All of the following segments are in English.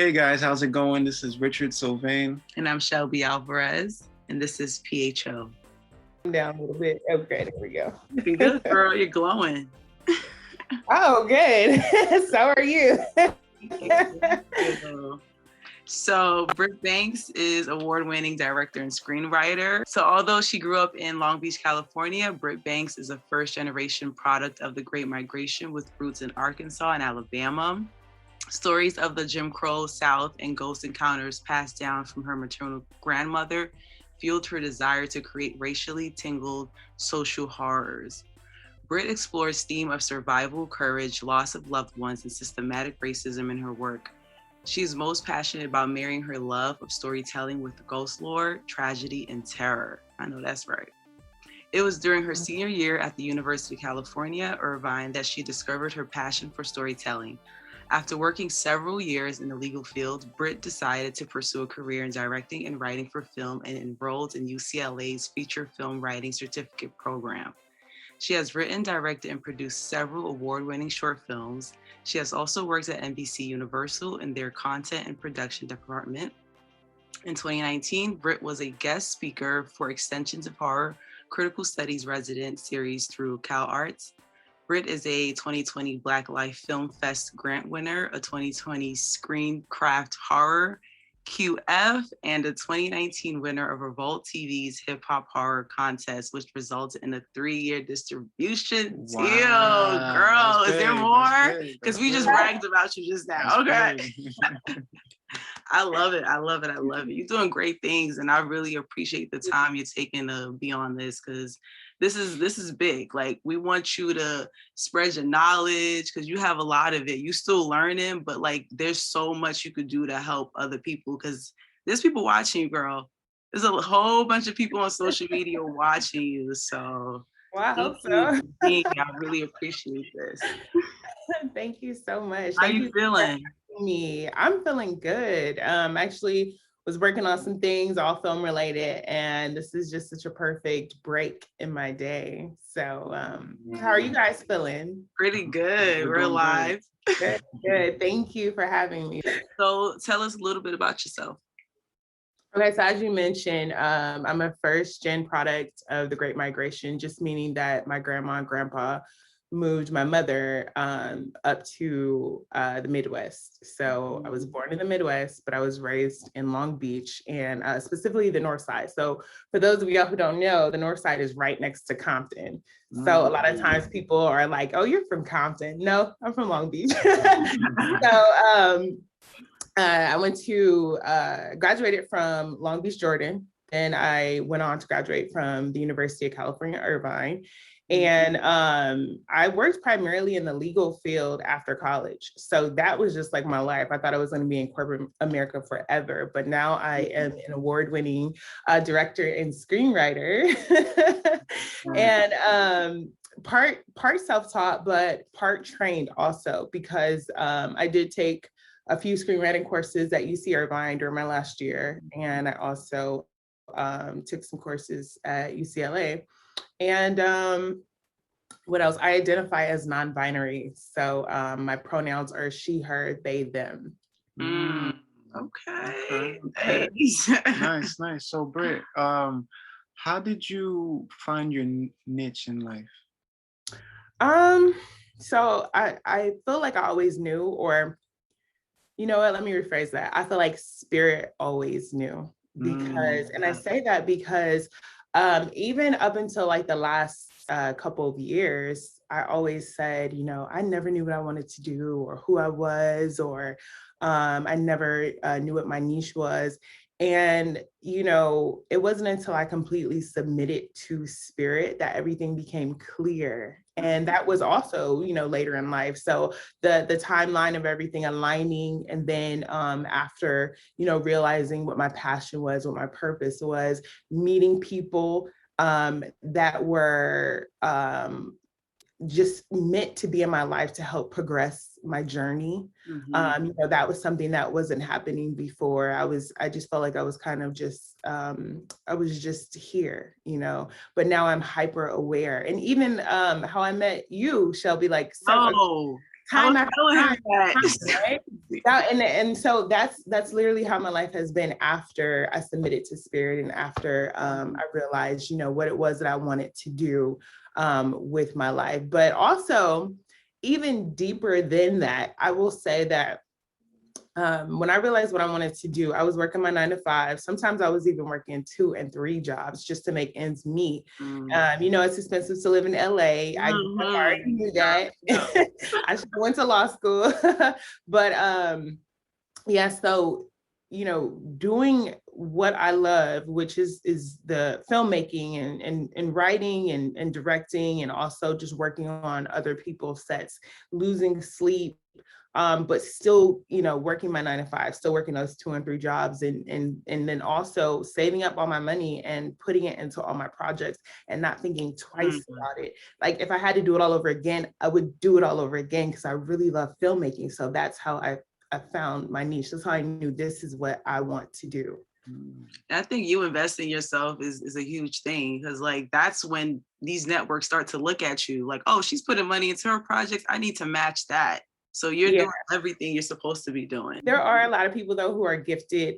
Hey guys, how's it going? This is Richard Sylvain. And I'm Shelby Alvarez, and this is PHO. I'm down a little bit. Okay, there we go. Looking good, girl. You're glowing. Oh, good. So are you. So Britt Banks is award-winning director and screenwriter. So although she grew up in Long Beach, California, Britt Banks is a first-generation product of the Great Migration with roots in Arkansas and Alabama. Stories of the Jim Crow South and ghost encounters passed down from her maternal grandmother fueled her desire to create racially tingled social horrors. Britt explores themes of survival, courage, loss of loved ones, and systematic racism in her work. She's most passionate about marrying her love of storytelling with ghost lore, tragedy, and terror. I know that's right. It was during her senior year at the University of California, Irvine, that she discovered her passion for storytelling. After working several years in the legal field, Britt decided to pursue a career in directing and writing for film and enrolled in UCLA's feature film writing certificate program. She has written, directed, and produced several award-winning short films. She has also worked at NBCUniversal in their content and production department. In 2019, Britt was a guest speaker for Extensions of Horror Critical Studies resident series through CalArts. Britt is a 2020 Black Life Film Fest grant winner, a 2020 Screencraft Horror QF, and a 2019 winner of Revolt TV's Hip Hop Horror Contest, which resulted in a 3-year distribution deal. Girl, is there more? Because we just bragged about you just now. Okay. I love it. I love it. I love it. You're doing great things, and I really appreciate the time you're taking to be on this, because this is big. Like, we want you to spread your knowledge because you have a lot of it. You still learning, but like, there's so much you could do to help other people, because there's people watching you, girl. There's a whole bunch of people on social media watching you. So well, I hope so. I really appreciate this. Thank you so much. How you feeling? I'm feeling good. Actually was working on some things all film related, and this is just such a perfect break in my day. So how are you guys feeling? Pretty good. We're live. Good. Thank you for having me. So tell us a little bit about yourself. Okay, so as you mentioned, I'm a first gen product of the Great Migration, just meaning that my grandma and grandpa moved my mother up to the Midwest. So I was born in the Midwest, but I was raised in Long Beach, and specifically the North Side. So for those of y'all who don't know, the North Side is right next to Compton. So a lot of times people are like, oh, you're from Compton. No, I'm from Long Beach. I went to graduated from Long Beach, Jordan. Then I went on to graduate from the University of California, Irvine. And I worked primarily in the legal field after college. So that was just like my life. I thought I was going to be in corporate America forever, but now I am an award-winning director and screenwriter. And part self-taught, but part trained also, because I did take a few screenwriting courses at UC Irvine during my last year. And I also took some courses at UCLA. And what else? I identify as non-binary. So my pronouns are she, her, they, them. Okay. Nice. So Britt, how did you find your niche in life? So I feel like I always knew, or you know what, let me rephrase that. I feel like spirit always knew, because, and I say that because even up until like the last couple of years, I always said, you know, I never knew what I wanted to do or who I was, or I never knew what my niche was. And, you know, it wasn't until I completely submitted to spirit that everything became clear. And that was also, you know, later in life. So the timeline of everything aligning, and then after, you know, realizing what my passion was, what my purpose was, meeting people that were just meant to be in my life to help progress my journey. You know, that was something that wasn't happening before. I just felt like I was kind of just, I was just here, you know, but now I'm hyper aware. And even how I met you, Shelby, like time after time, that. right? And so that's literally how my life has been after I submitted to Spirit and after I realized, what it was that I wanted to do with my life. But also, even deeper than that, I will say that when I realized what I wanted to do, I was working my 9 to 5. Sometimes I was even working 2 and 3 jobs just to make ends meet. It's expensive to live in LA. I already knew that. I should have went to law school. But yeah, so, doing what I love, which is the filmmaking and writing and directing, and also just working on other people's sets, losing sleep, but still, working my 9 to 5, still working those 2 and 3 jobs, and then also saving up all my money and putting it into all my projects and not thinking twice about it. Like, if I had to do it all over again, I would do it all over again because I really love filmmaking. So that's how I found my niche. That's how I knew this is what I want to do. I think you investing in yourself is a huge thing, because that's when these networks start to look at you like, oh, she's putting money into her projects, I need to match that. So you're doing everything you're supposed to be doing. There are a lot of people though who are gifted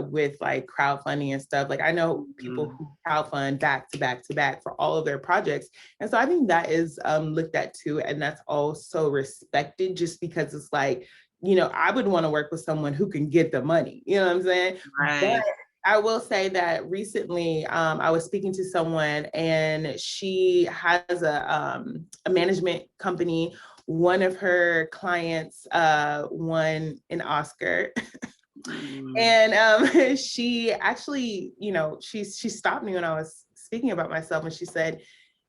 with like crowdfunding and stuff. Like, I know people who crowdfund back to back to back for all of their projects. And so I think that is looked at too. And that's also respected, just because it's like, I would want to work with someone who can get the money. You know what I'm saying? Right. But I will say that recently I was speaking to someone, and she has a management company. One of her clients won an Oscar. And she actually, she stopped me when I was speaking about myself, and she said,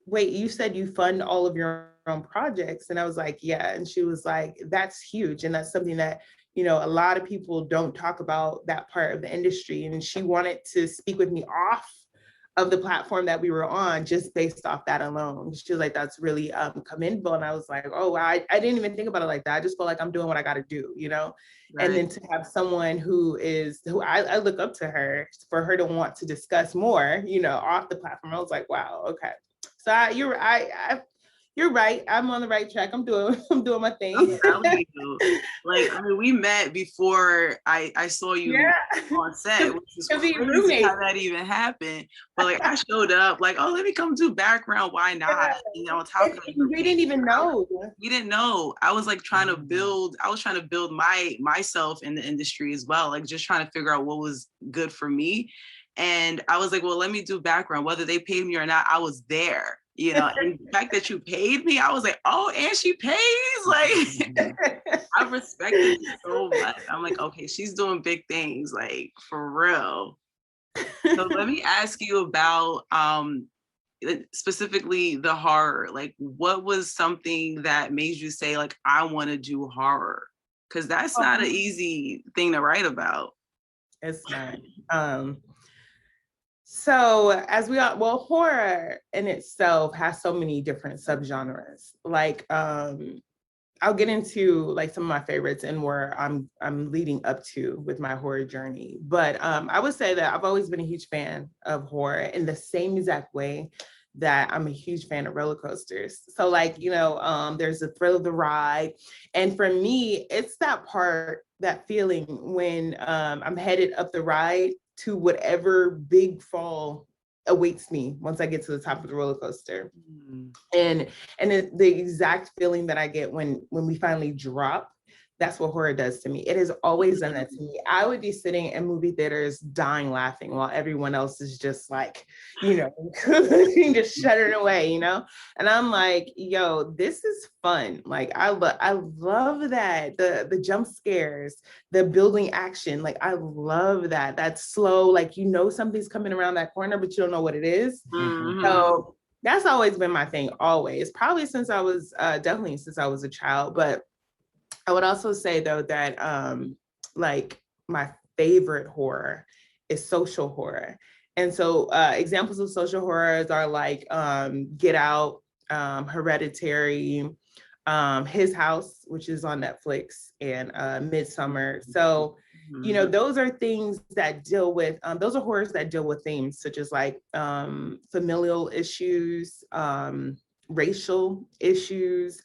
wait, you said you fund all of your own projects? And I was like, yeah. And she was like, that's huge. And that's something that, a lot of people don't talk about, that part of the industry. And she wanted to speak with me off of the platform that we were on, just based off that alone. She was like, that's really commendable. And I was like, oh, I didn't even think about it like that. I just feel like I'm doing what I got to do, Right. And then to have someone who I look up to her, for her to want to discuss more, off the platform, I was like, wow, okay. So you're right. I'm on the right track. I'm doing my thing. I'm telling you. We met before I saw you on set, which is crazy how that even happened. But I showed up oh, let me come do background. Why not? We didn't even know. We didn't know. I was trying to build. I was trying to build myself in the industry as well. Just trying to figure out what was good for me. And I was like, well, let me do background. Whether they paid me or not, I was there. And the fact that you paid me, I was like, oh, and she pays. I respected you so much. I'm like, okay, she's doing big things, for real. So let me ask you about specifically the horror. What was something that made you say, I want to do horror? Because that's not an easy thing to write about. It's not. So horror in itself has so many different subgenres. I'll get into some of my favorites and where I'm leading up to with my horror journey. But I would say that I've always been a huge fan of horror, in the same exact way that I'm a huge fan of roller coasters. So there's the thrill of the ride. And for me, it's that feeling when I'm headed up the ride to whatever big fall awaits me once I get to the top of the roller coaster. And the exact feeling that I get when we finally drop, that's what horror does to me. It has always done that to me. I would be sitting in movie theaters dying laughing while everyone else is just just shuddering away, And I'm like, yo, this is fun. I love that. The jump scares, the building action. I love that. That's slow. Something's coming around that corner, but you don't know what it is. So that's always been my thing, always. Probably definitely since I was a child. But I would also say though that my favorite horror is social horror. And so examples of social horrors are Get Out, Hereditary, His House, which is on Netflix, and Midsummer. So, those are things that deal with, those are horrors that deal with themes such as familial issues, racial issues,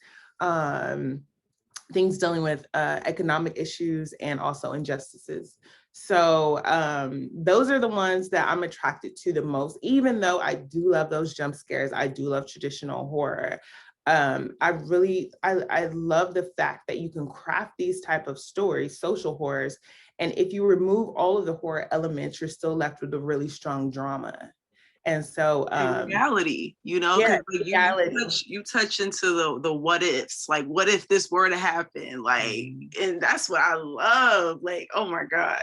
things dealing with economic issues and also injustices. So those are the ones that I'm attracted to the most, even though I do love those jump scares. I do love traditional horror. I love the fact that you can craft these type of stories, social horrors, and if you remove all of the horror elements, you're still left with a really strong drama. And so reality, you know, yeah, like reality. you touch into the what ifs, like what if this were to happen, like, and that's what I love, like, oh my God.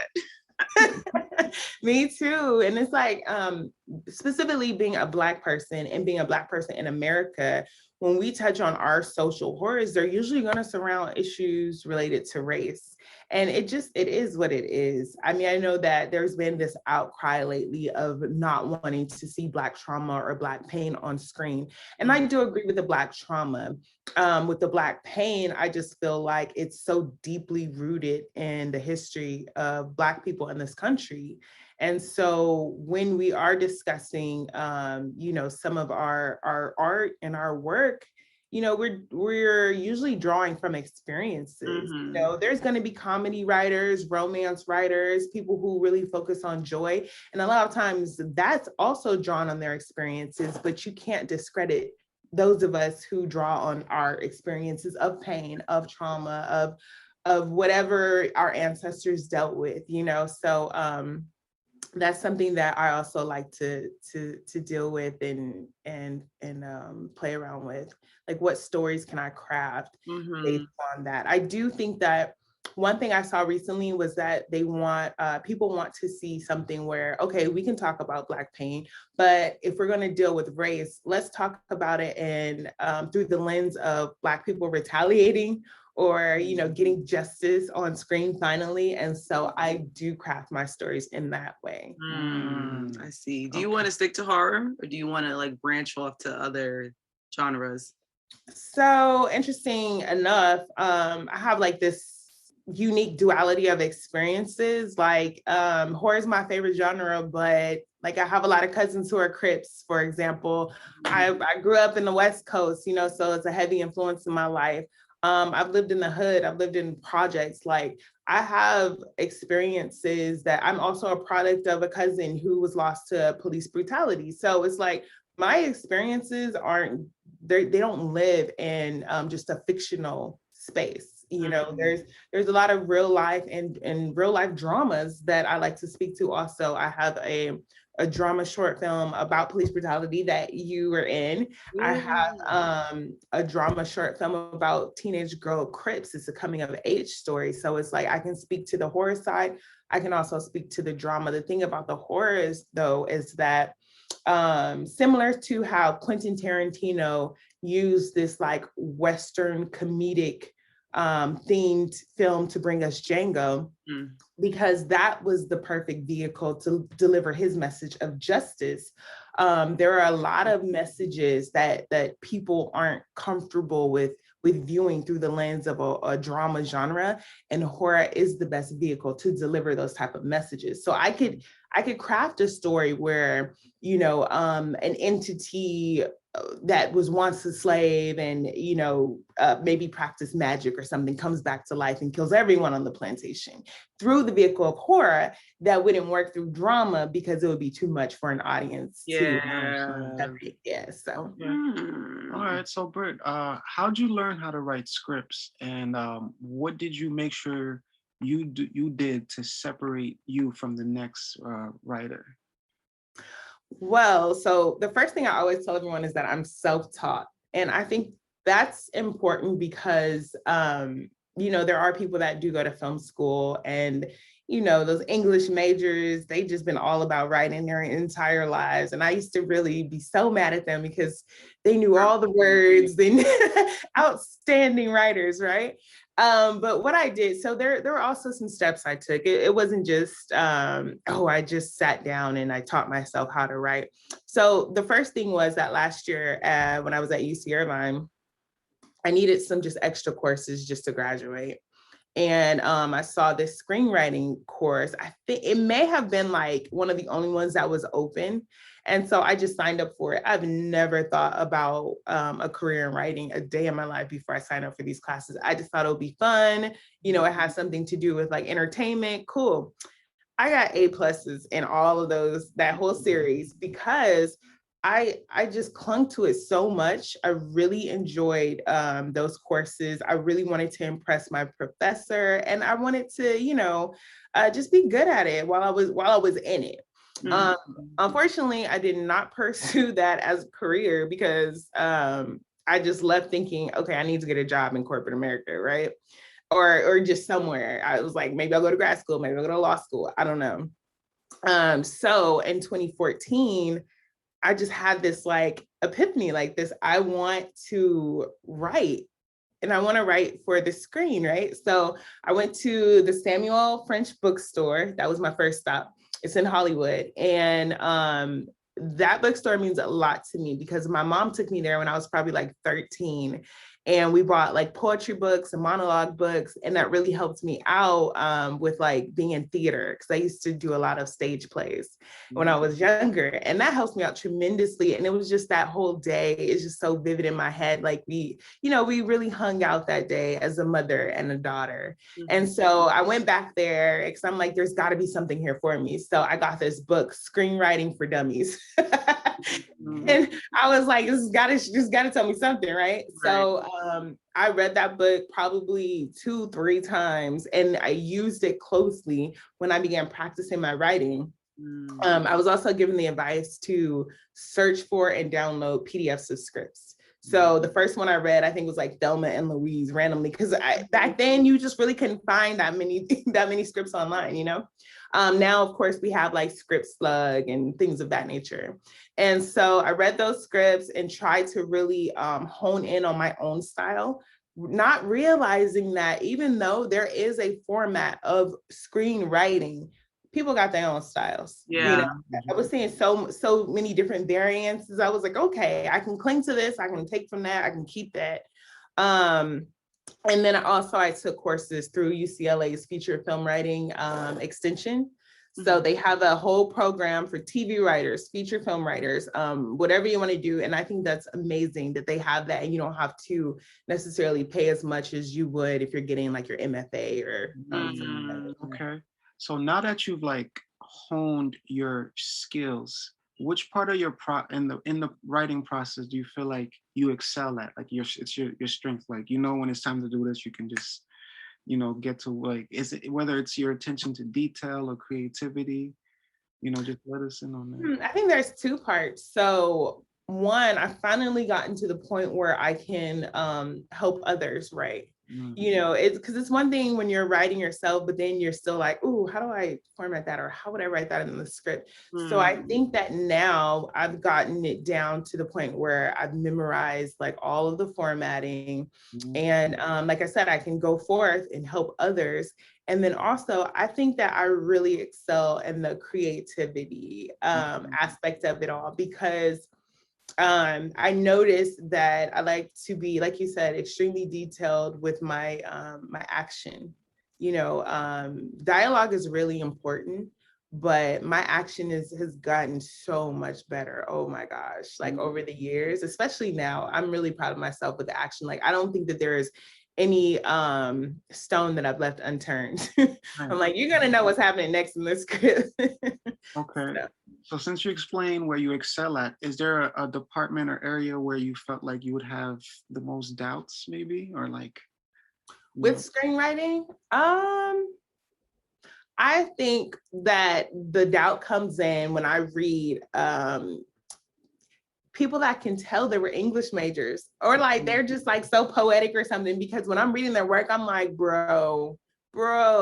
Me too. And it's like, specifically being a Black person and being a Black person in America, when we touch on our social horrors, they're usually going to surround issues related to race. And it is what it is. I mean, I know that there's been this outcry lately of not wanting to see Black trauma or Black pain on screen. And I do agree with the Black trauma. With the Black pain, I just feel like it's so deeply rooted in the history of Black people in this country. And so when we are discussing, some of our art and our work, we're usually drawing from experiences. There's going to be comedy writers, romance writers, people who really focus on joy. And a lot of times that's also drawn on their experiences, but you can't discredit those of us who draw on our experiences of pain, of trauma, of whatever our ancestors dealt with, So that's something that I also like to deal with and play around with. Like, what stories can I craft based on that? I do think that one thing I saw recently was that people want to see something where, okay, we can talk about Black pain, but if we're going to deal with race, let's talk about it and through the lens of Black people retaliating or, getting justice on screen finally. And so I do craft my stories in that way. I see. Do you want to stick to horror, or do you want to like branch off to other genres? So interesting enough, I have like this unique duality of experiences. Like horror is my favorite genre, but like I have a lot of cousins who are Crips, for example. I grew up in the West Coast, so it's a heavy influence in my life. I've lived in the hood, I've lived in projects. Like I have experiences that I'm also a product of a cousin who was lost to police brutality. So it's like my experiences they don't live in just a fictional space. There's a lot of real life and real life dramas that I like to speak to. Also, I have a drama short film about police brutality that you were in. I have a drama short film about teenage girl Crips. It's a coming of age story. So it's like I can speak to the horror side. I can also speak to the drama. The thing about the horror is that similar to how Quentin Tarantino used this like Western comedic themed film to bring us Django, because that was the perfect vehicle to deliver his message of justice. There are a lot of messages that people aren't comfortable with viewing through the lens of a drama genre, and horror is the best vehicle to deliver those type of messages. So I could craft a story where, an entity that was once a slave and, maybe practiced magic or something comes back to life and kills everyone on the plantation through the vehicle of horror. That wouldn't work through drama because it would be too much for an audience. So all right. So Britt, how'd you learn how to write scripts, and what did you make sure you did to separate you from the next writer? Well, so the first thing I always tell everyone is that I'm self-taught. And I think that's important because, there are people that do go to film school, and, those English majors, they've just been all about writing their entire lives. And I used to really be so mad at them because they knew all the words and outstanding writers, right? But what I did, so there were also some steps I took. It wasn't just, I just sat down and I taught myself how to write. So the first thing was that last year when I was at UC Irvine, I needed some just extra courses just to graduate. And I saw this screenwriting course. I think it may have been like one of the only ones that was open. And so I just signed up for it. I've never thought about a career in writing a day in my life before I signed up for these classes. I just thought it would be fun. You know, it has something to do with like entertainment. Cool. I got A+ in all of those, that whole series, because I just clung to it so much. I really enjoyed those courses. I really wanted to impress my professor, and I wanted to, you know, just be good at it while I was in it. Unfortunately, I did not pursue that as a career because I just left thinking, okay, I need to get a job in corporate America, right? Or just somewhere. I was like, maybe I'll go to grad school, maybe I'll go to law school. I don't know. So in 2014, I just had this like epiphany, like this, I want to write, and I want to write for the screen, right? So I went to the Samuel French bookstore. That was my first stop. It's in Hollywood. And that bookstore means a lot to me because my mom took me there when I was probably like 13. And we bought like poetry books and monologue books. And that really helped me out with like being in theater, because I used to do a lot of stage plays when I was younger. And that helped me out tremendously. And it was just that whole day is just so vivid in my head. Like we really hung out that day as a mother and a daughter. And so I went back there because I'm like, there's got to be something here for me. So I got this book, Screenwriting for Dummies. And I was like, this just gotta tell me something, right? So I read that book probably 2-3 times, and I used it closely when I began practicing my writing. I was also given the advice to search for and download PDFs of scripts. So the first one I read, I think, was like Thelma and Louise randomly, because back then you just really couldn't find that many scripts online, you know? Now, of course, we have like Script Slug and things of that nature. And so I read those scripts and tried to really hone in on my own style, not realizing that even though there is a format of screenwriting, people got their own styles. Yeah. You know, I was seeing so many different variants. I was like, okay, I can cling to this, I can take from that, I can keep that. And then I took courses through UCLA's feature film writing extension. So they have a whole program for TV writers, feature film writers, whatever you want to do. And I think that's amazing that they have that, and you don't have to necessarily pay as much as you would if you're getting like your MFA or something like that. Okay. So now that you've like honed your skills, which part of your in the writing process do you feel like you excel at? Like it's your strength. Like, you know, when it's time to do this, you can just, you know, get to like, is it whether it's your attention to detail or creativity? You know, just let us in on that. I think there's 2 parts. So one, I finally gotten to the point where I can help others write. You know, it's because it's one thing when you're writing yourself, but then you're still like, oh, how do I format that? Or how would I write that in the script? So I think that now I've gotten it down to the point where I've memorized like all of the formatting. And like I said, I can go forth and help others. And then also, I think that I really excel in the creativity aspect of it all, because I noticed that I like to be, like you said, extremely detailed with my my action. You know, dialogue is really important, but my action has gotten so much better. Oh my gosh, like over the years, especially now, I'm really proud of myself with the action. Like, I don't think that there is any stone that I've left unturned. I'm like, you're gonna know what's happening next in this script. Okay. So since you explained where you excel at, is there a department or area where you felt like you would have the most doubts, maybe, or like with screenwriting? I think that the doubt comes in when I read people that can tell they were English majors, or like they're just like so poetic or something, because when I'm reading their work, I'm like, bro,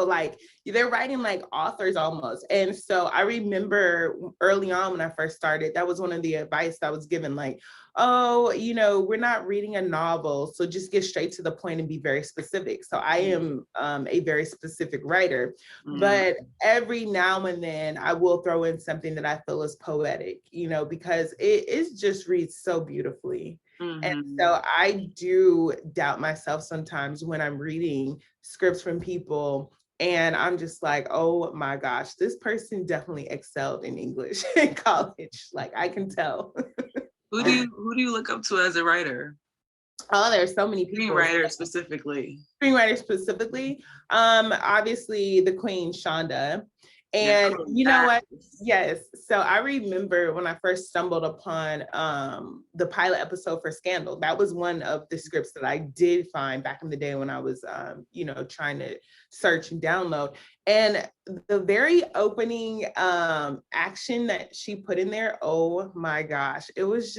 like they're writing like authors almost. And so I remember early on when I first started, that was one of the advice that was given, like, oh, you know, we're not reading a novel, so just get straight to the point and be very specific. So I am a very specific writer, but every now and then I will throw in something that I feel is poetic, you know, because it just reads so beautifully. And so I do doubt myself sometimes when I'm reading scripts from people and I'm just like, oh my gosh, this person definitely excelled in English in college. Like I can tell. Who do you look up to as a writer? Oh, there's so many people. Screenwriter specifically. Obviously the Queen, Shonda. And you know what? Yes. So I remember when I first stumbled upon the pilot episode for Scandal. That was one of the scripts that I did find back in the day when I was, trying to search and download. And the very opening action that she put in there, oh my gosh, it was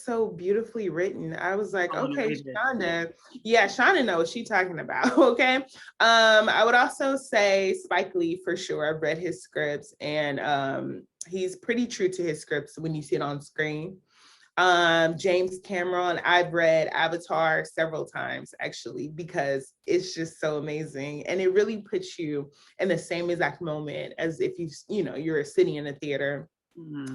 so beautifully written. I was like, okay, Shonda. Yeah, Shonda knows what she's talking about. Okay. I would also say Spike Lee for sure. I've read his scripts and he's pretty true to his scripts when you see it on screen. James Cameron, I've read Avatar several times actually, because it's just so amazing. And it really puts you in the same exact moment as if you're sitting in a theater.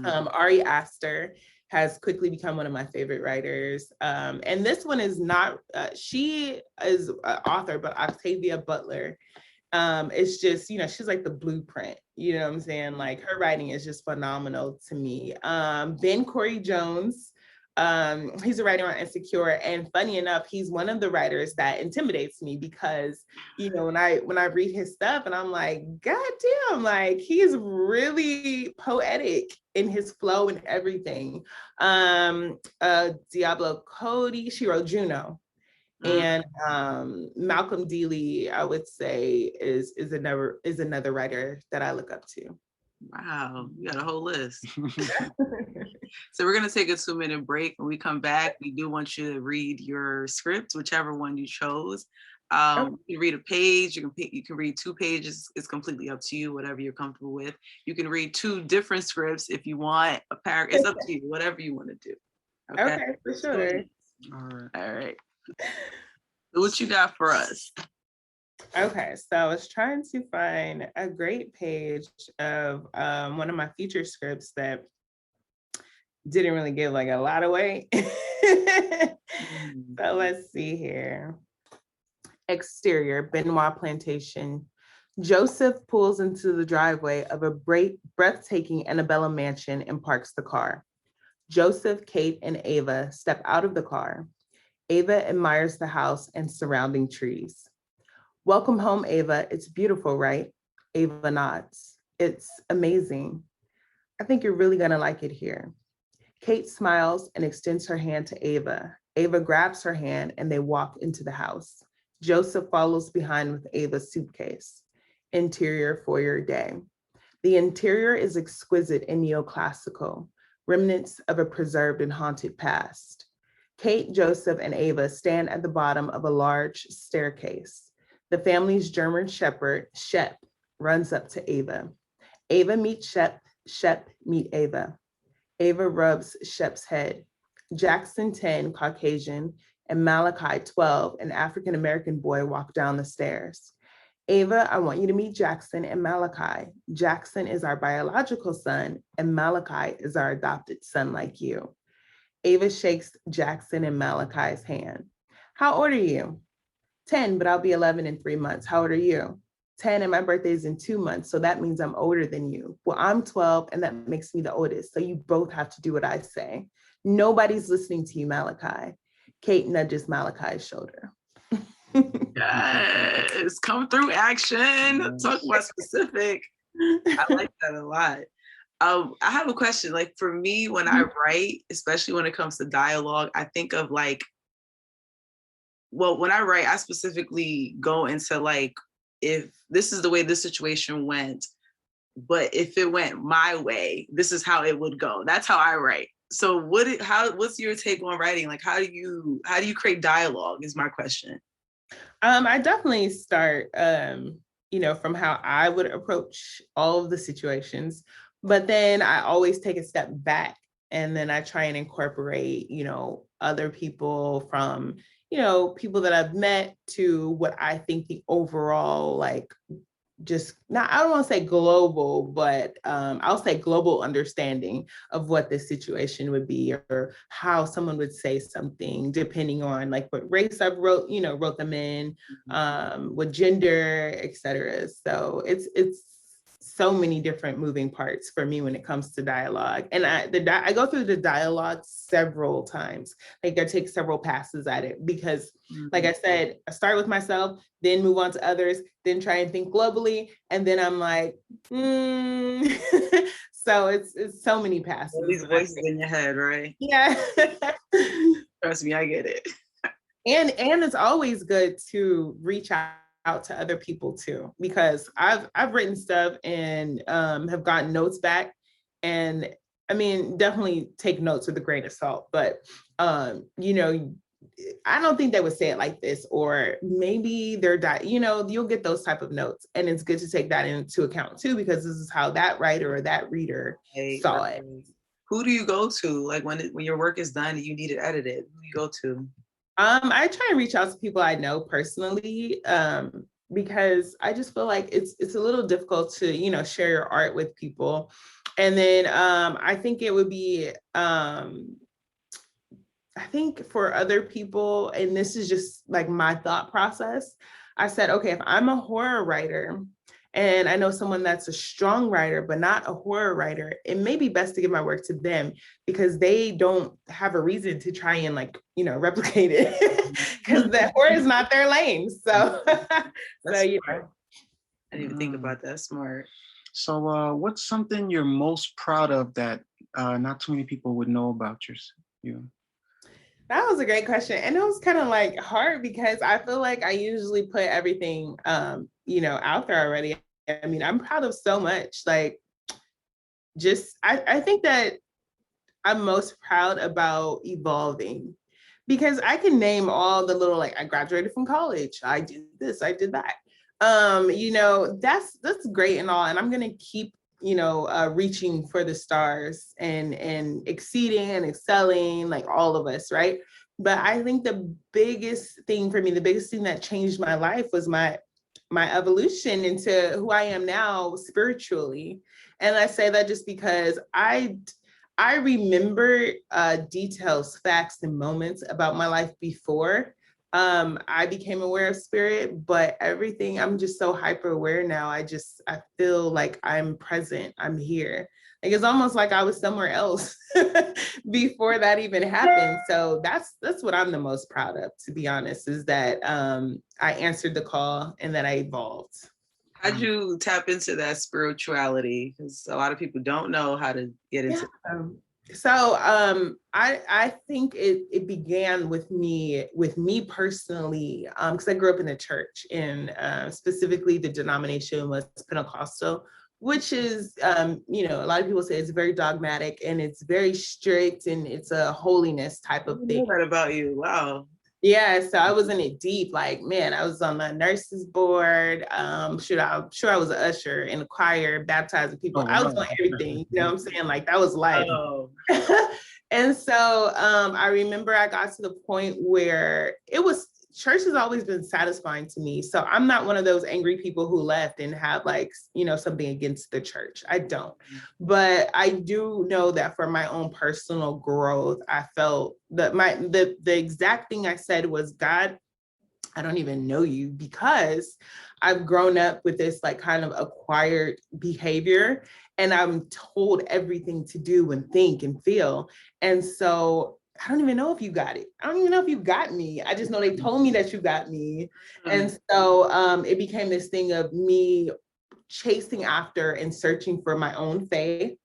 Ari Aster has quickly become one of my favorite writers. And this one is not, she is an author, but Octavia Butler. It's just, she's like the blueprint, you know what I'm saying? Like her writing is just phenomenal to me. Ben Corey Jones, he's a writer on Insecure, and funny enough, he's one of the writers that intimidates me because, when I read his stuff and I'm like, God damn, like he's really poetic in his flow and everything. Diablo Cody, she wrote Juno. And Malcolm Dealey, I would say, is another writer that I look up to. Wow, you got a whole list. So we're gonna take a 2-minute break. When we come back, we do want you to read your script, whichever one you chose. You can read a page, you can read 2 pages. It's completely up to you, whatever you're comfortable with. You can read 2 different scripts if you want a paragraph. It's up to you, whatever you want to do. Okay, for sure. All right. So what you got for us? Okay, so I was trying to find a great page of one of my feature scripts that didn't really give like a lot away. So let's see here. Exterior, Benoit Plantation. Joseph pulls into the driveway of a breathtaking Annabella mansion and parks the car. Joseph, Kate, and Ava step out of the car. Ava admires the house and surrounding trees. Welcome home, Ava. It's beautiful, right? Ava nods. It's amazing. I think you're really gonna like it here. Kate smiles and extends her hand to Ava. Ava grabs her hand and they walk into the house. Joseph follows behind with Ava's suitcase. Interior foyer day. The interior is exquisite and neoclassical, remnants of a preserved and haunted past. Kate, Joseph, and Ava stand at the bottom of a large staircase. The family's German shepherd, Shep, runs up to Ava. Ava meets Shep, Shep meets Ava. Ava rubs Shep's head. Jackson, 10, Caucasian, and Malachi, 12, an African-American boy, walk down the stairs. Ava, I want you to meet Jackson and Malachi. Jackson is our biological son, and Malachi is our adopted son like you. Ava shakes Jackson and Malachi's hand. How old are you? 10, but I'll be 11 in 3 months. How old are you? 10, and my birthday is in 2 months, so that means I'm older than you. Well, I'm 12, and that makes me the oldest, so you both have to do what I say. Nobody's listening to you, Malachi. Kate nudges Malachi's shoulder. Yes, come through action. Talk about specific. I like that a lot. I have a question. Like for me, when I write, especially when it comes to dialogue, I think of like, well, when I write, I specifically go into like, if this is the way this situation went, but if it went my way, this is how it would go. That's how I write. So what's your take on writing? Like, how do you create dialogue is my question. I definitely start, from how I would approach all of the situations, but then I always take a step back and then I try and incorporate, other people from, people that I've met to what I think the overall like just not, I don't want to say global, but I'll say global understanding of what this situation would be, or how someone would say something, depending on like what race I've wrote them in, what gender, etc. So it's so many different moving parts for me when it comes to dialogue. And I go through the dialogue several times. Like I take several passes at it because, like I said, I start with myself, then move on to others, then try and think globally. And then I'm like, So it's so many passes. All these voices in your head, right? Yeah. Trust me, I get it. And it's always good to reach out to other people too, because I've written stuff and have gotten notes back, and I mean, definitely take notes with a grain of salt, but I don't think they would say it like this, or maybe they're you'll get those type of notes, and it's good to take that into account too, because this is how that writer or that reader saw it. Who do you go to, like when your work is done and you need it edited? Who do you go to? I try and reach out to people I know personally, because I just feel like it's a little difficult to, share your art with people. And then I think it would be, I think for other people, and this is just like my thought process, I said, okay, if I'm a horror writer and I know someone that's a strong writer, but not a horror writer, it may be best to give my work to them, because they don't have a reason to try and replicate it, because the horror is not their lane. So, I didn't even think about that. Smart. So what's something you're most proud of that not too many people would know about you? That was a great question. And it was kind of like hard, because I feel like I usually put everything, out there already. I mean, I'm proud of so much. Like, I think that I'm most proud about evolving, because I can name all the little, I graduated from college, I did this, I did that. That's great and all. And I'm going to keep reaching for the stars and exceeding and excelling, like all of us, right? But I think the biggest thing for me, the biggest thing that changed my life was my evolution into who I am now spiritually. And I say that just because I remember details, facts, and moments about my life before I became aware of spirit, but everything, I'm just so hyper aware now. I feel like I'm present, I'm here. Like, it's almost like I was somewhere else before that even happened. So that's what I'm the most proud of, to be honest, is that I answered the call and that I evolved. How'd you tap into that spirituality? Because a lot of people don't know how to get into it. So I think it began with me personally, because I grew up in the church, and specifically the denomination was Pentecostal, which is, a lot of people say it's very dogmatic and it's very strict and it's a holiness type of thing. I know that about you. Wow. Yeah, so I was in it deep. Like, man, I was on the nurses board. I'm sure I was an usher in the choir, baptizing people. I was on everything. You know what I'm saying? Like, that was life. Oh. And so I remember I got to the point where church has always been satisfying to me. So I'm not one of those angry people who left and have something against the church. I don't. But I do know that for my own personal growth, I felt that the exact thing I said was, God, I don't even know you, because I've grown up with this kind of acquired behavior, and I'm told everything to do and think and feel. And so I don't even know if you got it. I don't even know if you got me. I just know they told me that you got me. And so it became this thing of me chasing after and searching for my own faith,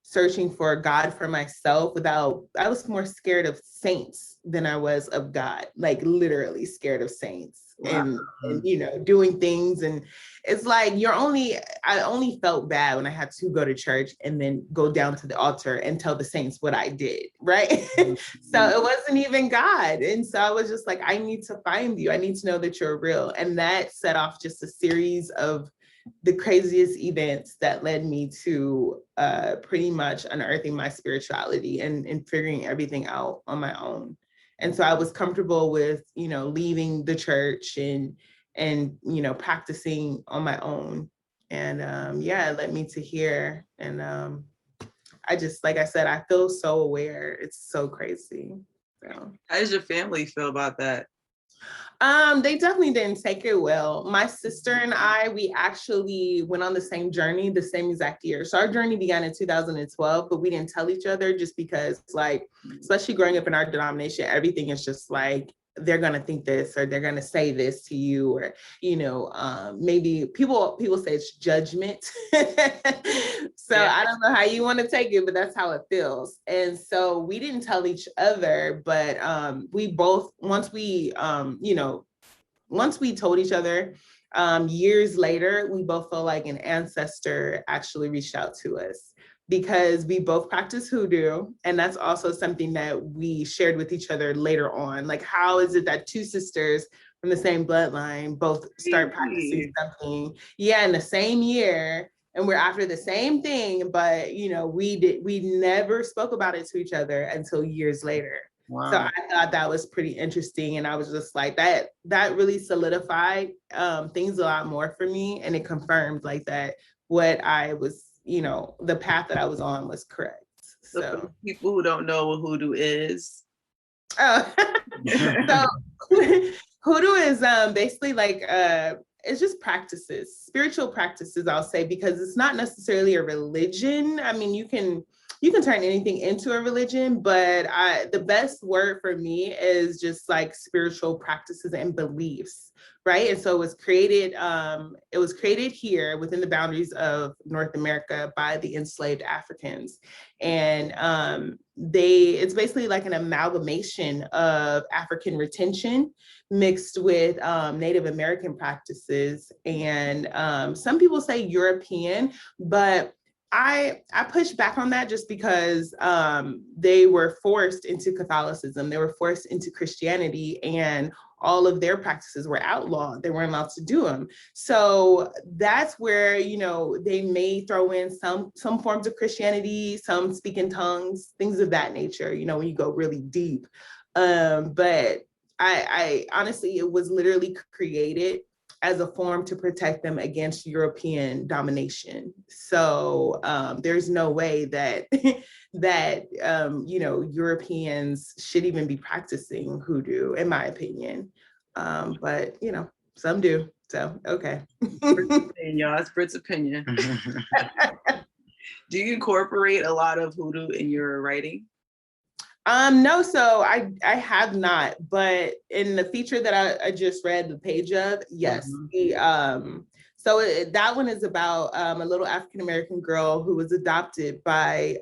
searching for God for myself. I was more scared of saints than I was of God, like literally scared of saints. Wow. And doing things. And it's like, I only felt bad when I had to go to church and then go down to the altar and tell the saints what I did, right? So it wasn't even God. And so I was just like, I need to find you. I need to know that you're real. And that set off just a series of the craziest events that led me to pretty much unearthing my spirituality and figuring everything out on my own. And so I was comfortable with, leaving the church and practicing on my own And yeah, it led me to here. And I just, like I said, I feel so aware. It's so crazy. So. How does your family feel about that? They definitely didn't take it well. My sister and I, we actually went on the same journey the same exact year. So our journey began in 2012, but we didn't tell each other just because, like, especially growing up in our denomination, everything is just like, they're gonna think this, or they're gonna say this to you, or maybe people say it's judgment. So yeah. I don't know how you want to take it, but that's how it feels. And so we didn't tell each other, but we both, once we told each other, years later, we both felt like an ancestor actually reached out to us, because we both practice hoodoo. And that's also something that we shared with each other later on. Like, how is it that two sisters from the same bloodline both start practicing something, in the same year, and we're after the same thing, but we never spoke about it to each other until years later. Wow. So I thought that was pretty interesting. And I was just like, that really solidified things a lot more for me. And it confirmed like that what I was, the path that I was on was correct. So for people who don't know what hoodoo is. So hoodoo is basically like, it's just practices, spiritual practices, I'll say, because it's not necessarily a religion. I mean, you can turn anything into a religion, but the best word for me is just like spiritual practices and beliefs, right? And so it was created here within the boundaries of North America by the enslaved Africans. And it's basically like an amalgamation of African retention mixed with Native American practices. And some people say European, but I push back on that just because they were forced into Catholicism, they were forced into Christianity, and all of their practices were outlawed. They weren't allowed to do them. So that's where, they may throw in some forms of Christianity, some speak in tongues, things of that nature, when you go really deep. But I honestly, it was literally created as a form to protect them against European domination. So there's no way that Europeans should even be practicing hoodoo, in my opinion. But some do. So okay. Y'all, it's Britt's opinion. Do you incorporate a lot of hoodoo in your writing? No, so I have not, but in the feature that I just read the page of, yes. Mm-hmm. That one is about a little African-American girl who was adopted by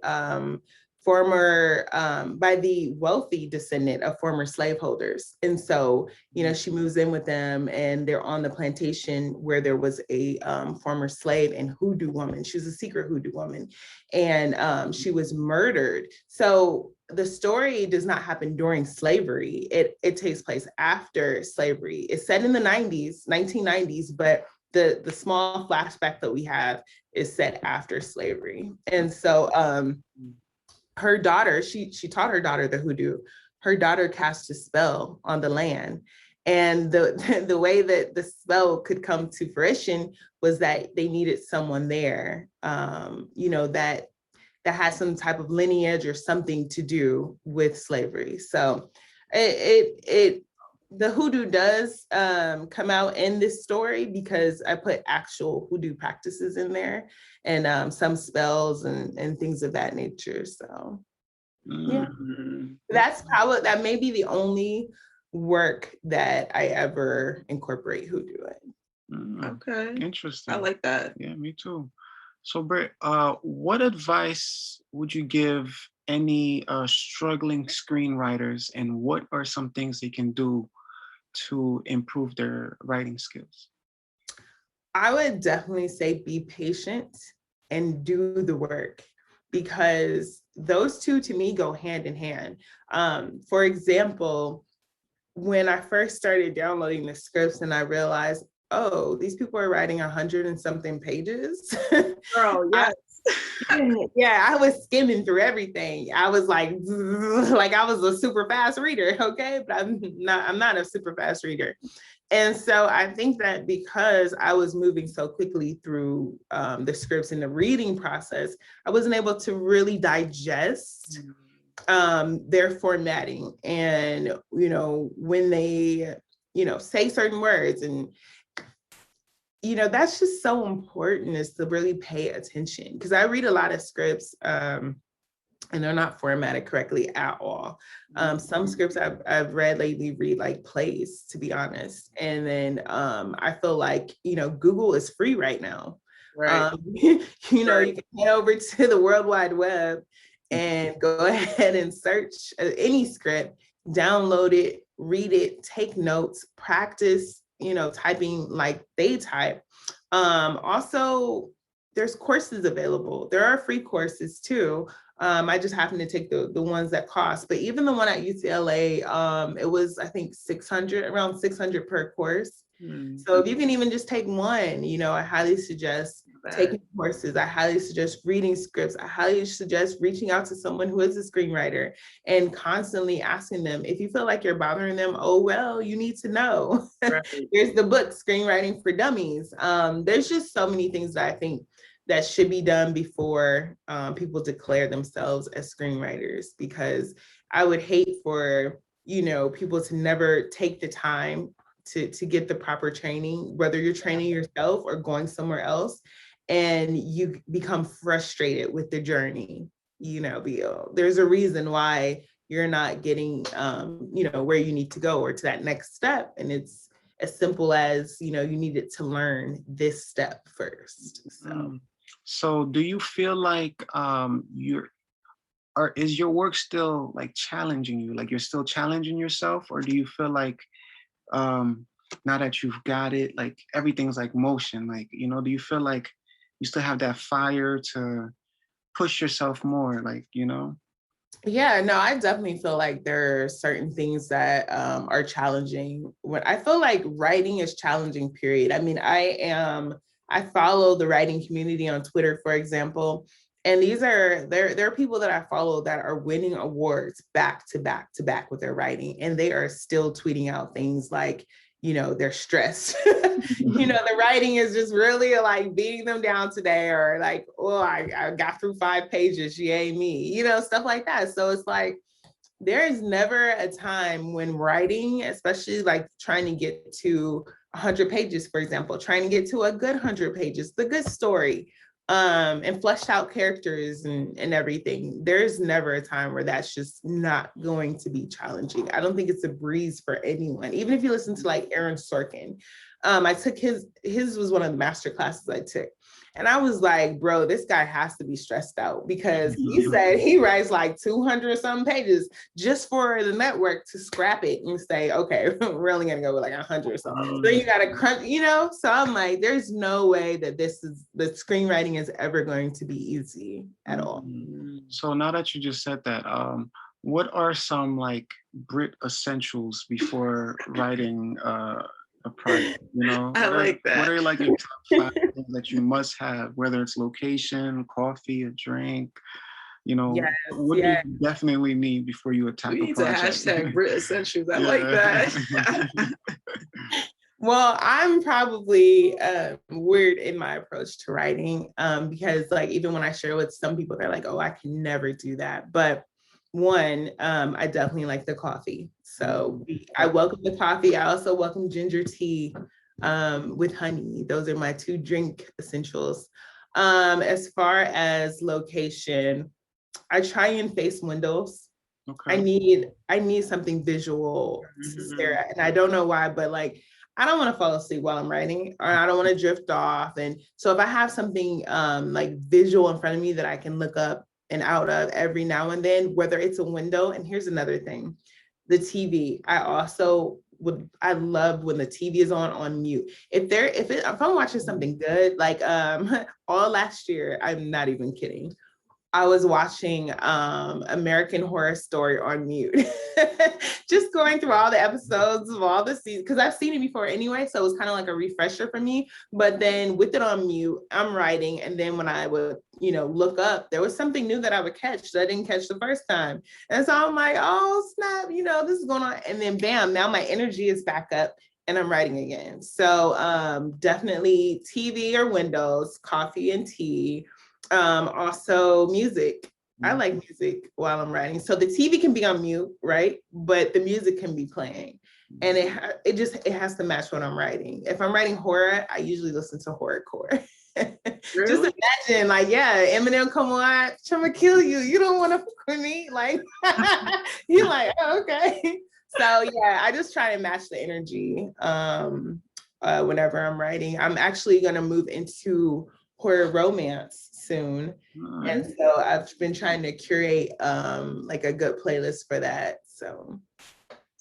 the wealthy descendant of former slaveholders. And so, she moves in with them, and they're on the plantation where there was a former slave and hoodoo woman. She was a secret hoodoo woman, and she was murdered. So the story does not happen during slavery. It takes place after slavery. It's set in the 1990s, but the small flashback that we have is set after slavery. And so her daughter, she taught her daughter the hoodoo. Her daughter cast a spell on the land. And the way that the spell could come to fruition was that they needed someone there, that has some type of lineage or something to do with slavery. So the hoodoo does come out in this story because I put actual hoodoo practices in there, and some spells and things of that nature. So yeah, that may be the only work that I ever incorporate hoodoo in. Okay. Interesting. I like that. Yeah, me too. So Britt, what advice would you give any struggling screenwriters, and what are some things they can do to improve their writing skills? I would definitely say be patient and do the work, because those two to me go hand in hand. For example, when I first started downloading the scripts and I realized, oh, these people are writing 100 and something pages. Girl, yes. I was skimming through everything. I was like I was a super fast reader, okay? But I'm not a super fast reader. And so I think that because I was moving so quickly through the scripts and the reading process, I wasn't able to really digest their formatting and, when they, say certain words. And, that's just so important, is to really pay attention, because I read a lot of scripts and they're not formatted correctly at all. Some scripts I've read lately read like plays, to be honest. And then I feel like, Google is free right now. Right. You can head over to the World Wide Web and go ahead and search any script, download it, read it, take notes, practice, typing like they type. Also, there's courses available. There are free courses too. I just happened to take the ones that cost, but even the one at UCLA, it was, I think, around 600 per course. So if you can even just take one, I highly suggest taking courses. I highly suggest reading scripts. I highly suggest reaching out to someone who is a screenwriter and constantly asking them. If you feel like you're bothering them, oh, well, you need to know. Right. There's the book, Screenwriting for Dummies. There's just so many things that I think that should be done before people declare themselves as screenwriters, because I would hate for, people to never take the time to get the proper training, whether you're training yourself or going somewhere else, and you become frustrated with the journey. There's a reason why you're not getting, where you need to go or to that next step. And it's as simple as, you needed to learn this step first. So do you feel like is your work still like challenging you? Like you're still challenging yourself? Or do you feel like now that you've got it, like everything's like motion, like, do you feel like you still have that fire to push yourself more, like, Yeah, no, I definitely feel like there are certain things that are challenging. When I feel like writing is challenging, period. I mean, I follow the writing community on Twitter, for example, and there are people that I follow that are winning awards back to back to back with their writing, and they are still tweeting out things like, they're stressed. The writing is just really like beating them down today, or like, oh, I got through 5 pages, yay me, stuff like that. So it's like, there is never a time when writing, especially like trying to get to 100 pages, for example, trying to get to a good 100 pages, the good story, and fleshed out characters and everything. There's never a time where that's just not going to be challenging. I don't think it's a breeze for anyone. Even if you listen to like Aaron Sorkin, I took his was one of the master classes I took. And I was like, bro, this guy has to be stressed out, because he said he writes like 200 some pages just for the network to scrap it and say, okay, we're only gonna go with like 100 or something. So you gotta crunch, So I'm like, there's no way that the screenwriting is ever going to be easy at all. So now that you just said that, what are some like Brit essentials before writing a project, I like that. What are like your top 5 things that you must have, whether it's location, coffee, a drink, what do you definitely need before you attack a project? We need to hashtag Brit Essentials. I like that. Well, I'm probably weird in my approach to writing, because like, even when I share with some people, they're like, oh, I can never do that. But one, I definitely like the coffee. So I welcome the coffee. I also welcome ginger tea with honey. Those are my 2 drink essentials. As far as location, I try and face windows. Okay. I need something visual to stare at. And I don't know why, but like, I don't want to fall asleep while I'm writing, or I don't want to drift off. And so if I have something like visual in front of me that I can look up and out of every now and then, whether it's a window. And here's another thing, the TV. I love when the TV is on mute. If I'm watching something good, like all last year, I'm not even kidding, I was watching American Horror Story on mute, just going through all the episodes of all the seasons, because I've seen it before anyway, so it was kind of like a refresher for me. But then with it on mute, I'm writing, and then when I would, look up, there was something new that I would catch that I didn't catch the first time. And so I'm like, oh snap, this is going on. And then bam, now my energy is back up, and I'm writing again. So definitely TV or windows, coffee and tea. Also music. I like music while I'm writing. So the TV can be on mute, right? But the music can be playing. And it has to match what I'm writing. If I'm writing horror, I usually listen to horrorcore. Really? Just imagine, like, yeah, Eminem, come on, I'm trying to kill you. You don't want to fuck with me. Like, you're like, oh, okay. So yeah, I just try to match the energy whenever I'm writing. I'm actually going to move into horror romance soon. And so I've been trying to curate like a good playlist for that. So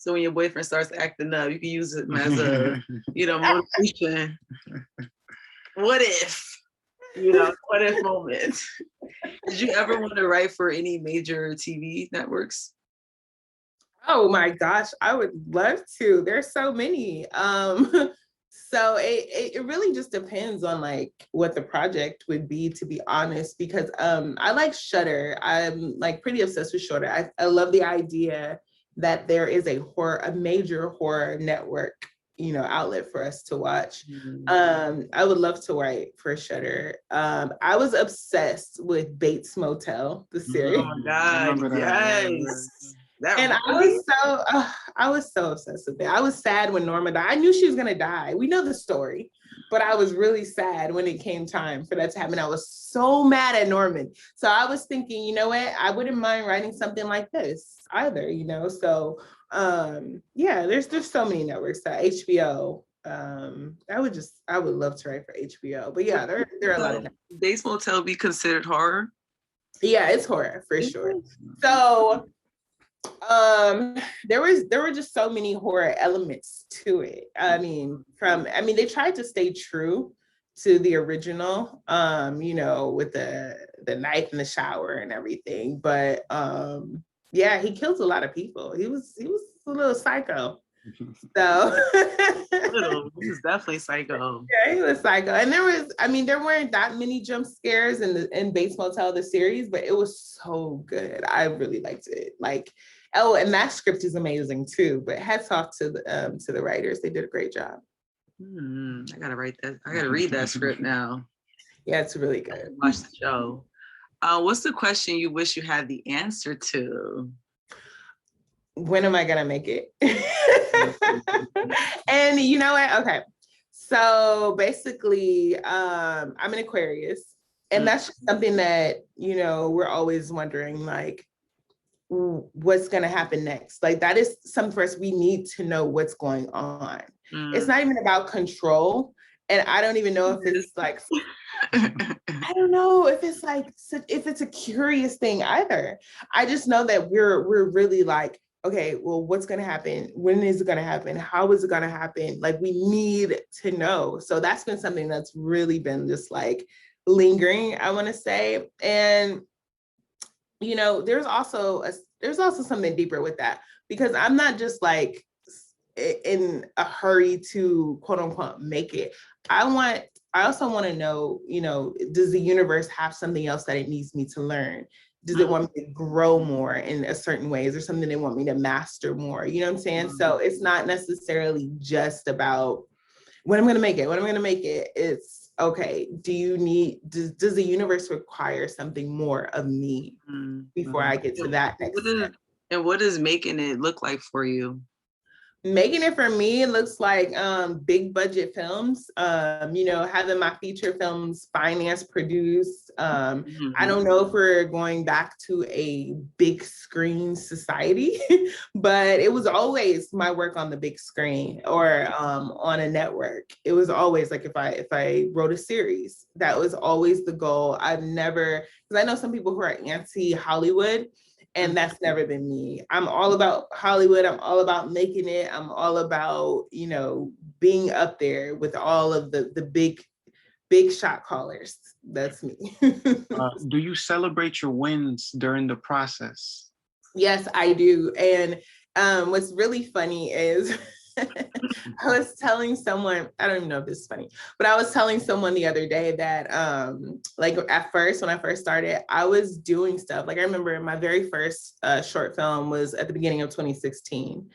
when your boyfriend starts acting up, you can use it as a, motivation. What if? What if moment. Did you ever want to write for any major TV networks? Oh my gosh, I would love to. There's so many. So it really just depends on like what the project would be, to be honest, because I like Shudder. I'm like pretty obsessed with Shudder. I love the idea that there is a major horror network, outlet for us to watch. I would love to write for Shudder. I was obsessed with Bates Motel, the series. Oh my God, yes. And I was so obsessed with it. I was sad when Norma died. I knew she was gonna die. We know the story, but I was really sad when it came time for that to happen. I was so mad at Norman. So I was thinking, you know what? I wouldn't mind writing something like this either, So yeah, there's so many networks. HBO. I would love to write for HBO. But yeah, there are a lot of networks. Bates Motel be considered horror? Yeah, it's horror for sure. So there were just so many horror elements to it. They tried to stay true to the original, with the knife in the shower and everything, but yeah, he kills a lot of people. He was a little psycho. So he was definitely psycho. Yeah, he was psycho. And there weren't that many jump scares in Bates Motel, the series, but it was so good. I really liked it. And that script is amazing too. But hats off to the writers. They did a great job. I gotta write that. I gotta read that script now. Yeah, it's really good. Watch the show. What's the question you wish you had the answer to? When am I gonna make it? And you know what? Okay. So basically, I'm an Aquarius. And that's just something that, we're always wondering, like, what's going to happen next? Like, that is something for us. We need to know what's going on. It's not even about control. And I don't even know if it's like, I don't know if it's like, if it's a curious thing either. I just know that we're really like, okay, well, what's going to happen? When is it going to happen? How is it going to happen? Like, we need to know. So that's been something that's really been just like lingering, I want to say. And, there's also something deeper with that, because I'm not just like in a hurry to quote unquote make it. I also want to know, does the universe have something else that it needs me to learn? Does it want me to grow more in a certain way? Is there something they want me to master more? You know what I'm saying? So it's not necessarily just about when I'm going to make it. It's, okay, does the universe require something more of me before I get to that next step? And what does making it look like for you? Making it for me, it looks like big budget films, having my feature films financed, produced. I don't know if we're going back to a big screen society, but it was always my work on the big screen or on a network. It was always like if I wrote a series, that was always the goal. I've never, because I know some people who are anti-Hollywood, and that's never been me. I'm all about Hollywood. I'm all about making it. I'm all about, being up there with all of the big shot callers. That's me. Do you celebrate your wins during the process? Yes, I do. And what's really funny is I was telling someone, I don't even know if this is funny, but I was telling someone the other day that like at first, when I first started, I was doing stuff. Like I remember my very first short film was at the beginning of 2016.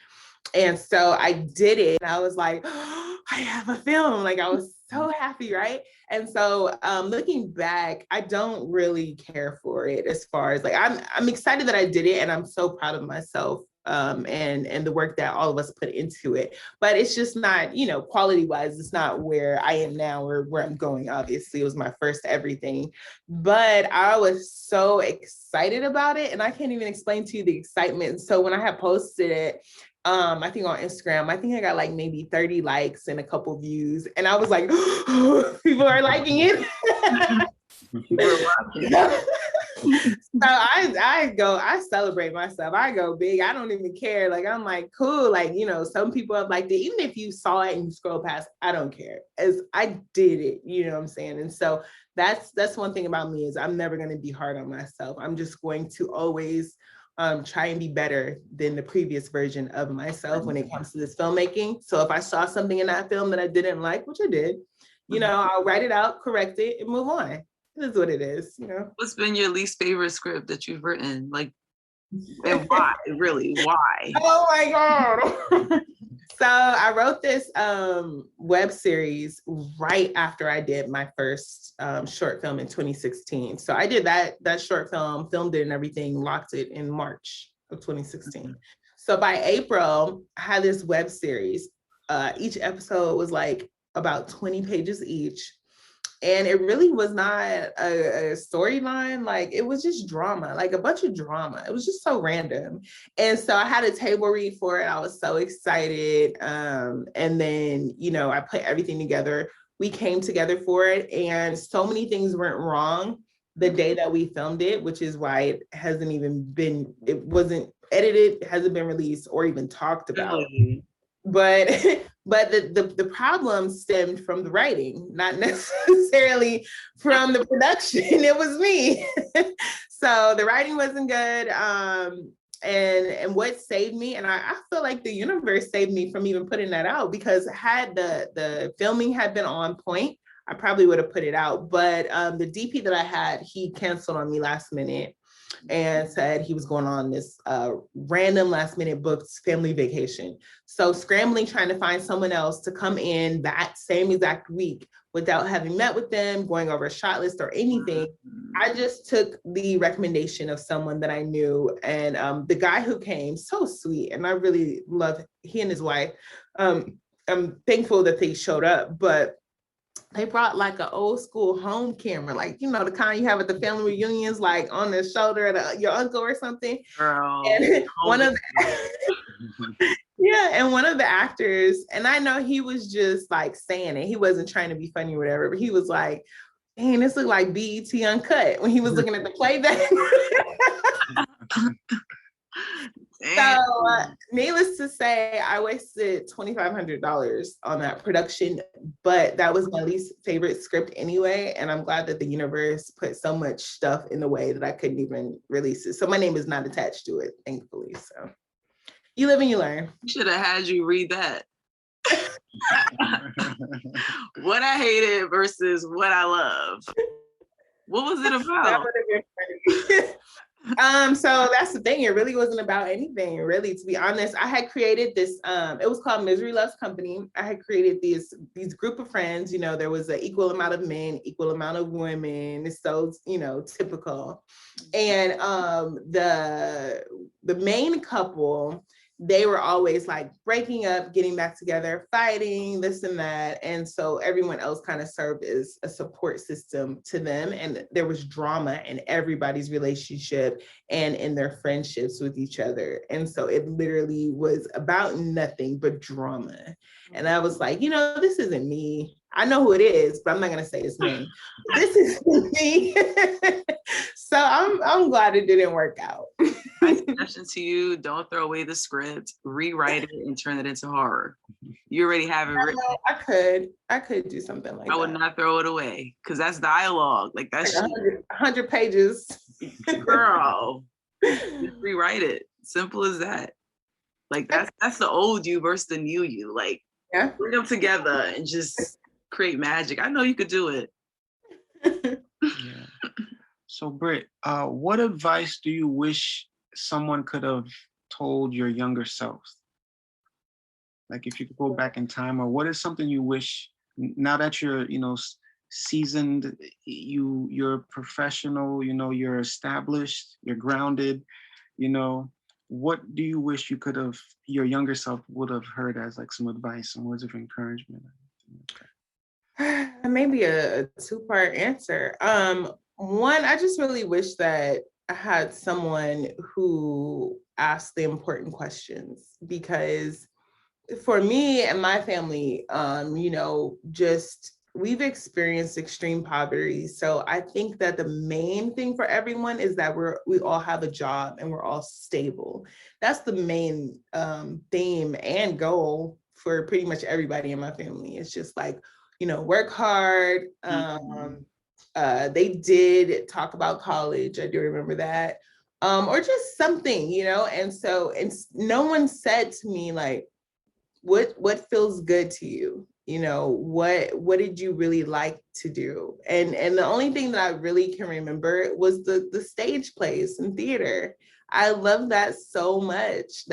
And so I did it, and I was like, oh, I have a film. Like, I was so happy, right? And so looking back, I don't really care for it as far as like, I'm excited that I did it, and I'm so proud of myself and the work that all of us put into it. But it's just not, you know, quality wise, it's not where I am now or where I'm going. Obviously, it was my first everything, but I was so excited about it, and I can't even explain to you the excitement. So when I had posted it, I think on Instagram, I think I got like maybe 30 likes and a couple views. And I was like, people are liking it. So I celebrate myself. I go big. I don't even care. Like, I'm like, cool. Like, you know, some people have liked it. Even if you saw it and you scroll past, I don't care. As I did it, you know what I'm saying? And so that's one thing about me, is I'm never going to be hard on myself. I'm just going to always try and be better than the previous version of myself when it comes to this filmmaking. So if I saw something in that film that I didn't like, which I did, you know, I'll write it out, correct it, and move on. It is what it is, you know. What's been your least favorite script that you've written? Like, and why? Really, why? Oh my God. So I wrote this web series right after I did my first short film in 2016. So I did that short film, filmed it and everything, locked it in March of 2016. So by April, I had this web series. Each episode was like about 20 pages each. And it really was not a storyline. Like, it was just drama, like a bunch of drama. It was just so random. And so I had a table read for it. I was so excited. And then, you know, I put everything together. We came together for it, and so many things went wrong the day that we filmed it, which is why it hasn't even been, it wasn't edited, it hasn't been released or even talked about. But the problem stemmed from the writing, not necessarily from the production. It was me. So the writing wasn't good. And what saved me, and I feel like the universe saved me from even putting that out, because had the filming had been on point, I probably would have put it out. But the DP that I had, he canceled on me last minute and said he was going on this random last minute booked family vacation. So scrambling, trying to find someone else to come in that same exact week without having met with them, going over a shot list or anything. I just took the recommendation of someone that I knew, and the guy who came, so sweet, and I really love he and his wife. I'm thankful that they showed up, but they brought like an old school home camera, like, you know, the kind you have at the family reunions, like on the shoulder of your uncle or something. Girl, and one of yeah, and one of the actors, and I know he was just like saying it, he wasn't trying to be funny or whatever, but he was like, "Man, this looked like BET Uncut," when he was looking at the playback. So needless to say, I wasted $2,500 on that production, but that was my least favorite script anyway. And I'm glad that the universe put so much stuff in the way that I couldn't even release it. So my name is not attached to it, thankfully. So you live and you learn. Should have had you read that. What I hated versus what I love. What was it about? That would have been funny. So that's the thing. It really wasn't about anything, really, to be honest. I had created this, it was called Misery Loves Company. I had created these group of friends, you know, there was an equal amount of men, equal amount of women. It's so, you know, typical. And the main couple, they were always like breaking up, getting back together, fighting, this and that. And so everyone else kind of served as a support system to them. And there was drama in everybody's relationship and in their friendships with each other. And so it literally was about nothing but drama. And I was like, you know, this isn't me. I know who it is, but I'm not going to say his name. This is me. So I'm glad it didn't work out. My suggestion to you, don't throw away the script, rewrite it and turn it into horror. You already have it written. I could do something like that. I would not throw it away, because that's dialogue. Like, that's like 100 pages. Girl, just rewrite it. Simple as that. Like, that's the old you versus the new you. Like, yeah, bring them together and just create magic. I know you could do it. Yeah. So Britt, what advice do you wish someone could have told your younger self? Like if you could go back in time, or what is something you wish, now that you're, seasoned, you're professional, you're established, you're grounded, what do you wish your younger self would have heard as like some advice, some words of encouragement? Maybe a two-part answer. One, I just really wish that I had someone who asked the important questions, because for me and my family, just we've experienced extreme poverty. So I think that the main thing for everyone is that we all have a job and we're all stable. That's the main theme and goal for pretty much everybody in my family. It's just like, work hard. They did talk about college. I do remember that. Or just something, and no one said to me like, what feels good to you? What did you really like to do? And the only thing that I really can remember was the stage plays and theater. I love that so much.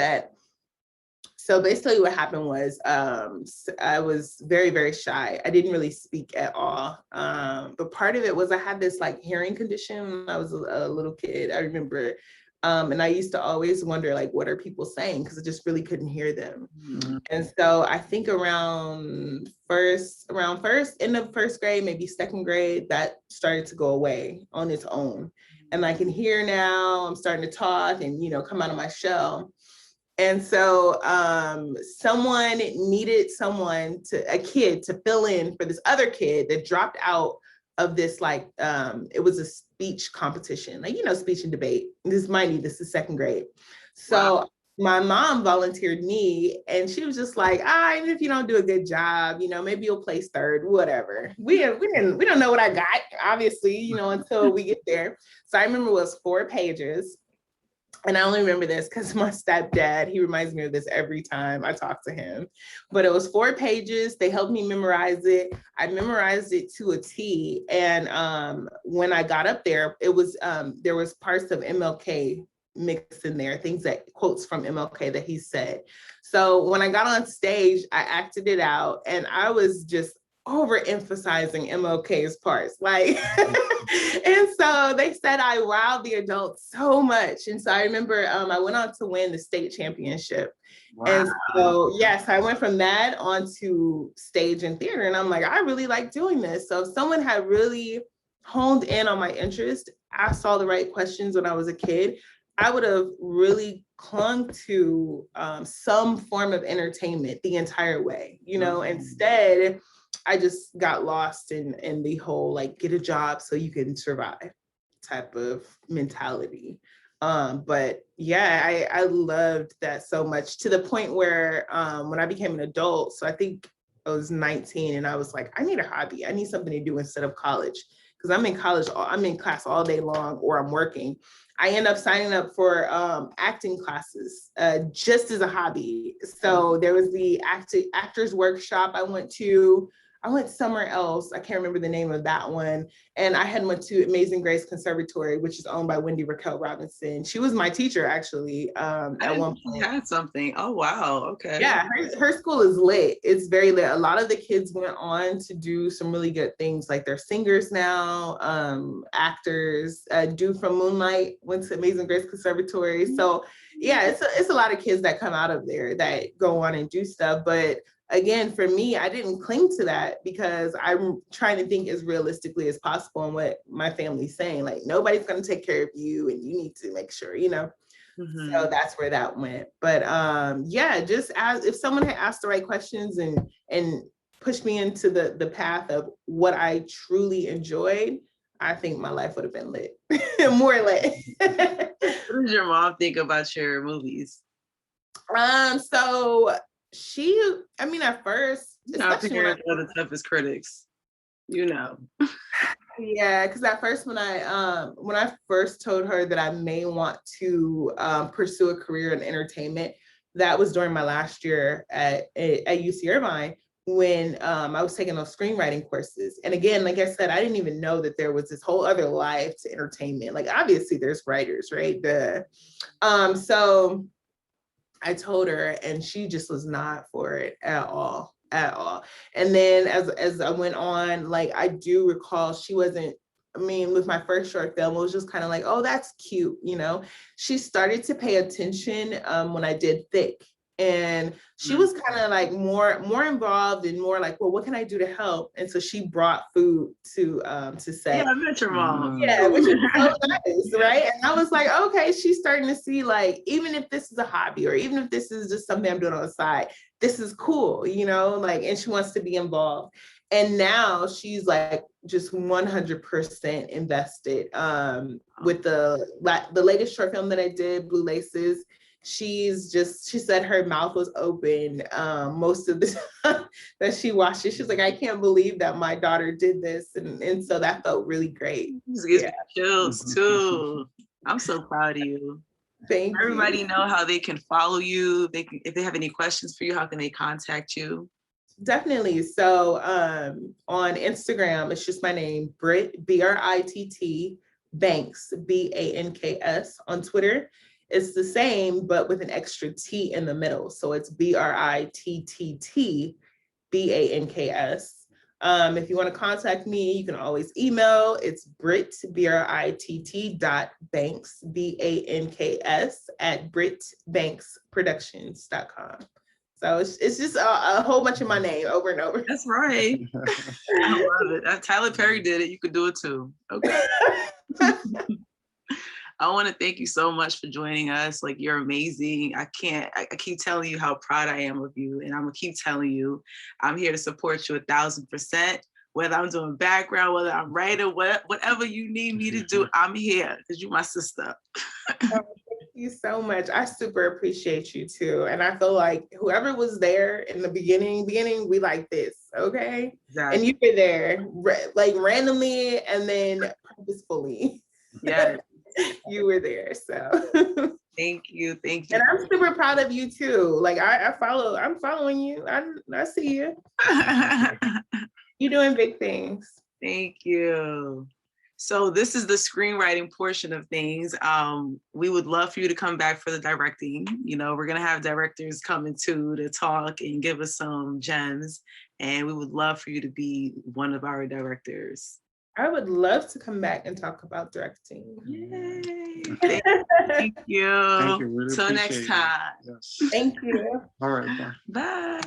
So basically what happened was I was very, very shy. I didn't really speak at all. But part of it was I had this like hearing condition when I was a little kid. I remember and I used to always wonder, like, what are people saying? Because I just really couldn't hear them. Mm-hmm. And so I think around end of first grade, maybe second grade, that started to go away on its own. And I can hear now, I'm starting to talk and, come out of my shell. And so someone needed a kid to fill in for this other kid that dropped out of this, like, it was a speech competition, like, speech and debate. This is second grade. So wow. My mom volunteered me, and she was just like, even if you don't do a good job, maybe you'll place third, whatever. We don't know what I got, obviously, until we get there. So I remember it was 4 pages. And I only remember this because my stepdad, he reminds me of this every time I talk to him. But it was 4 pages. They helped me memorize it. I memorized it to a T. And when I got up there, it was there was parts of MLK mixed in there, quotes from MLK that he said. So when I got on stage, I acted it out, and I was just overemphasizing MLK's parts, like, and so they said I wowed the adults so much. And so I remember I went on to win the state championship. Wow. And so, yes, I went from that on to stage and theater. And I'm like, I really like doing this. So if someone had really honed in on my interest, asked all the right questions when I was a kid, I would have really clung to some form of entertainment the entire way. Instead, I just got lost in the whole, like, get a job so you can survive type of mentality. But yeah, I loved that so much, to the point where when I became an adult, so I think I was 19, and I was like, I need a hobby. I need something to do instead of college, because I'm in college, I'm in class all day long, or I'm working. I end up signing up for acting classes just as a hobby. So there was the actors workshop I went somewhere else. I can't remember the name of that one. And I had went to Amazing Grace Conservatory, which is owned by Wendy Raquel Robinson. She was my teacher, actually, at one point. Had something. Oh, wow. Okay. Yeah, her school is lit. It's very lit. A lot of the kids went on to do some really good things. Like, they're singers now, actors. Dude from Moonlight went to Amazing Grace Conservatory. So yeah, it's a lot of kids that come out of there that go on and do stuff. But again, for me, I didn't cling to that because I'm trying to think as realistically as possible on what my family's saying. Like, nobody's going to take care of you, and you need to make sure, Mm-hmm. So that's where that went. But yeah, just as if someone had asked the right questions and pushed me into the path of what I truly enjoyed, I think my life would have been lit, more lit. What does your mom think about your movies? So at first, parents are the toughest critics, Yeah, because at first, when I first told her that I may want to pursue a career in entertainment, that was during my last year at UC Irvine, when I was taking those screenwriting courses. And again, like I said, I didn't even know that there was this whole other life to entertainment. Like, obviously there's writers, right? So I told her, and she just was not for it at all, at all. And then as I went on, like, I do recall she wasn't, I mean, with my first short film, it was just kind of like, oh, that's cute, you know. She started to pay attention when I did Thick. And she was kind of like more involved and more like, well, what can I do to help? And so she brought food to set. Yeah, I met your mom. Yeah, which is so nice, right? And I was like, okay, she's starting to see, like, even if this is a hobby or even if this is just something I'm doing on the side, this is cool, you know, like, and she wants to be involved. And now she's like just 100% invested. With the latest short film that I did, Blue Laces, she said her mouth was open most of the time that she watched it. She's like, I can't believe that my daughter did this. And so that felt really great. It's chills too. I'm so proud of you. Thank Everybody you. know how they can follow you. If they have any questions for you, how can they contact you? Definitely. So on Instagram, it's just my name, Britt, Britt, Banks, Banks. On Twitter, it's the same, but with an extra T in the middle. So it's BRITTT BANKS. If you want to contact me, you can always email. It's Britt, BRITT.Banks, BANKS at BrittBanksProductions.com. So it's just a whole bunch of my name over and over. That's right. I love it. Tyler Perry did it. You could do it too. Okay. I want to thank you so much for joining us. Like, you're amazing. I keep telling you how proud I am of you. And I'm gonna keep telling you, I'm here to support you 1,000%, whether I'm doing background, whether I'm writing, whatever you need me to do, I'm here because you're my sister. Thank you so much. I super appreciate you too. And I feel like whoever was there in the beginning, we like this, okay? Exactly. And you were there like randomly and then purposefully. Yeah. You were there, so. Thank you. And I'm super proud of you too. Like I'm following you. I see you. You're doing big things. Thank you. So this is the screenwriting portion of things. We would love for you to come back for the directing. You know, we're gonna have directors coming too to talk and give us some gems. And we would love for you to be one of our directors. I would love to come back and talk about directing. Yay. Thank you. Thank you. Really Till next time. Yes. Thank you. All right. Bye. Bye.